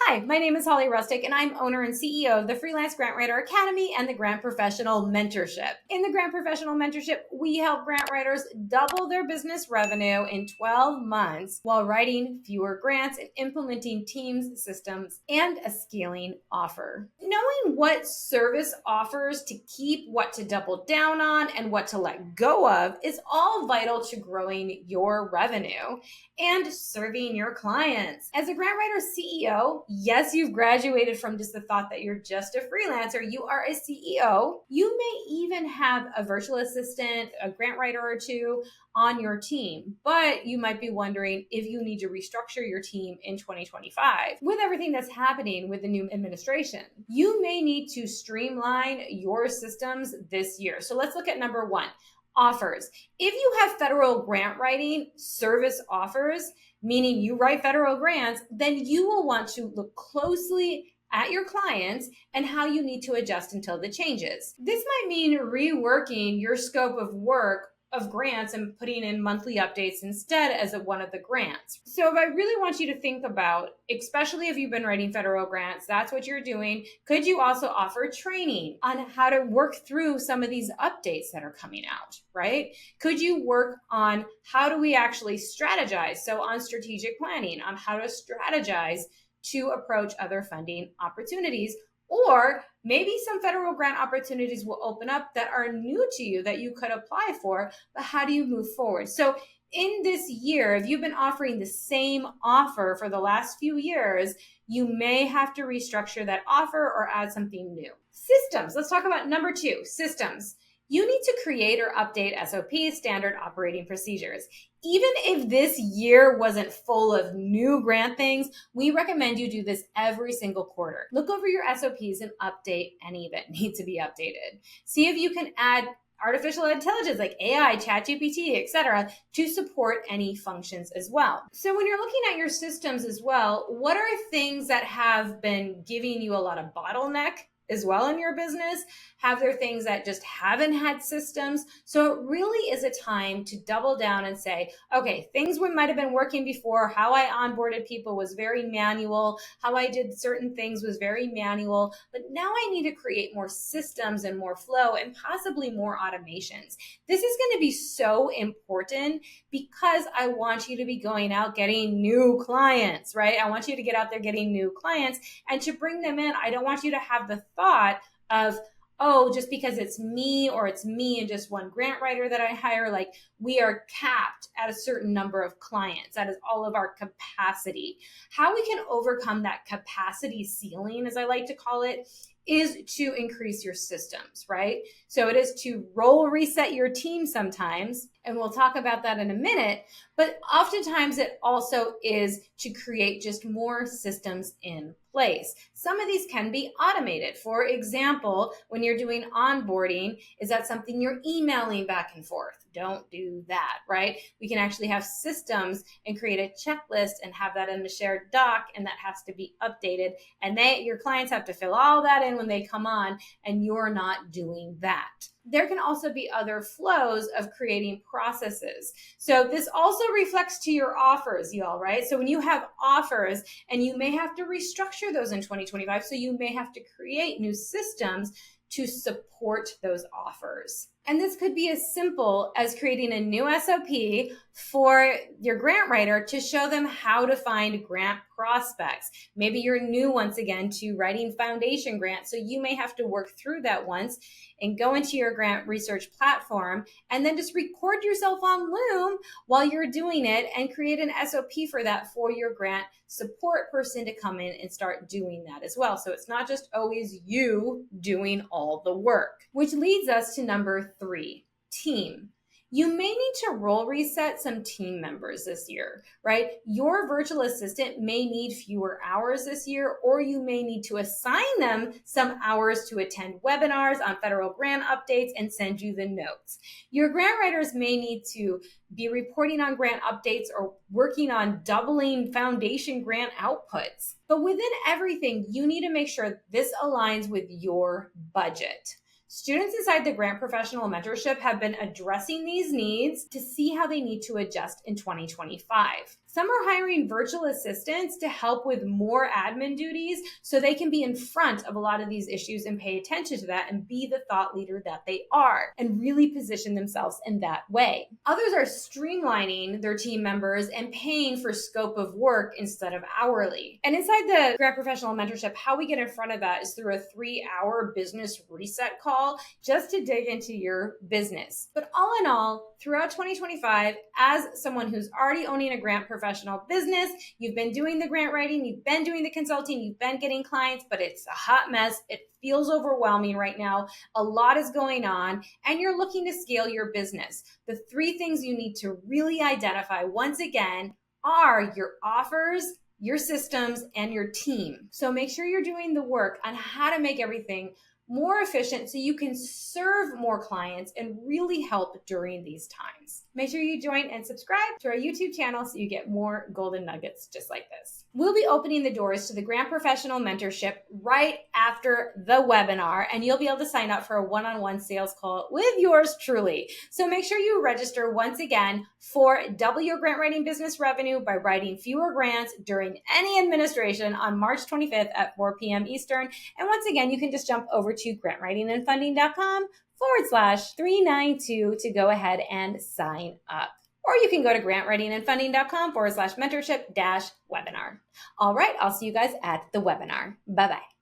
Hi, my name is Holly Rustick, and I'm owner and CEO of the Freelance Grant Writer Academy and the Grant Professional Mentorship. In the Grant Professional Mentorship, we help grant writers double their business revenue in 12 months while writing fewer grants and implementing teams, systems, and a scaling offer. Knowing what service offers to keep, what to double down on, and what to let go of is all vital to growing your revenue and serving your clients. As a grant writer CEO, yes, you've graduated from just the thought that you're just a freelancer. You are a CEO. You may even have a virtual assistant, a grant writer or two on your team, but you might be wondering if you need to restructure your team in 2025. With everything that's happening with the new administration, you may need to streamline your systems this year. So let's look at number one. Offers. If you have federal grant writing service offers, meaning you write federal grants, then you will want to look closely at your clients and how you need to adjust until the changes. This might mean reworking your scope of work of grants and putting in monthly updates instead as one of the grants. So if I really want you to think about, especially if you've been writing federal grants, that's what you're doing. Could you also offer training on how to work through some of these updates that are coming out, right? Could you work on how do we actually strategize? So on strategic planning, on how to strategize to approach other funding opportunities. Or maybe some federal grant opportunities will open up that are new to you that you could apply for, but how do you move forward? So in this year, if you've been offering the same offer for the last few years, you may have to restructure that offer or add something new. Systems. Let's talk about number two, systems. You need to create or update SOPs, standard operating procedures. Even if this year wasn't full of new grant things, we recommend you do this every single quarter. Look over your SOPs and update any that need to be updated. See if you can add artificial intelligence like AI, ChatGPT, etc., to support any functions as well. So when you're looking at your systems as well, what are things that have been giving you a lot of bottleneck as well in your business? Have there things that just haven't had systems? So it really is a time to double down and say, okay, things might have been working before. How I onboarded people was very manual. How I did certain things was very manual. But now I need to create more systems and more flow and possibly more automations. This is going to be so important because I want you to be going out getting new clients, right? I want you to get out there getting new clients, and to bring them in, I don't want you to have the thought of, oh, just because it's me and just one grant writer that I hire, like we are capped at a certain number of clients. That is all of our capacity. How we can overcome that capacity ceiling, as I like to call it, is to increase your systems, right? So it is to role reset your team sometimes, and we'll talk about that in a minute, but oftentimes it also is to create just more systems in place. Some of these can be automated. For example, when you're doing onboarding, is that something you're emailing back and forth? Don't do that, right? We can actually have systems and create a checklist and have that in the shared doc, and that has to be updated. And your clients have to fill all that in when they come on, and you're not doing that. There can also be other flows of creating processes. So this also reflects to your offers, y'all, right? So when you have offers, and you may have to restructure those in 2025, so you may have to create new systems to support those offers. And this could be as simple as creating a new SOP for your grant writer to show them how to find grant prospects. Maybe you're new once again to writing foundation grants, so you may have to work through that once and go into your grant research platform and then just record yourself on Loom while you're doing it and create an SOP for that for your grant support person to come in and start doing that as well. So it's not just always you doing all the work, which leads us to number three, team. You may need to role reset some team members this year, right? Your virtual assistant may need fewer hours this year, or you may need to assign them some hours to attend webinars on federal grant updates and send you the notes. Your grant writers may need to be reporting on grant updates or working on doubling foundation grant outputs. But within everything, you need to make sure this aligns with your budget. Students inside the Grant Professional Mentorship have been addressing these needs to see how they need to adjust in 2025. Some are hiring virtual assistants to help with more admin duties so they can be in front of a lot of these issues and pay attention to that and be the thought leader that they are and really position themselves in that way. Others are streamlining their team members and paying for scope of work instead of hourly. And inside the Grant Professional Mentorship, how we get in front of that is through a 3-hour business reset call just to dig into your business. But all in all, throughout 2025, as someone who's already owning a grant professional business, you've been doing the grant writing, you've been doing the consulting, you've been getting clients, but it's a hot mess. It feels overwhelming right now. A lot is going on, and you're looking to scale your business. The 3 things you need to really identify, once again, are your offers, your systems, and your team. So make sure you're doing the work on how to make everything more efficient so you can serve more clients and really help during these times. Make sure you join and subscribe to our YouTube channel so you get more golden nuggets just like this. We'll be opening the doors to the Grant Professional Mentorship right after the webinar, and you'll be able to sign up for a one-on-one sales call with yours truly. So make sure you register once again for double your grant writing business revenue by writing fewer grants during any administration on March 25th at 4 p.m. Eastern. And once again, you can just jump over to grantwritingandfunding.com/392 to go ahead and sign up. Or you can go to grantwritingandfunding.com/mentorship-webinar. All right, I'll see you guys at the webinar. Bye-bye.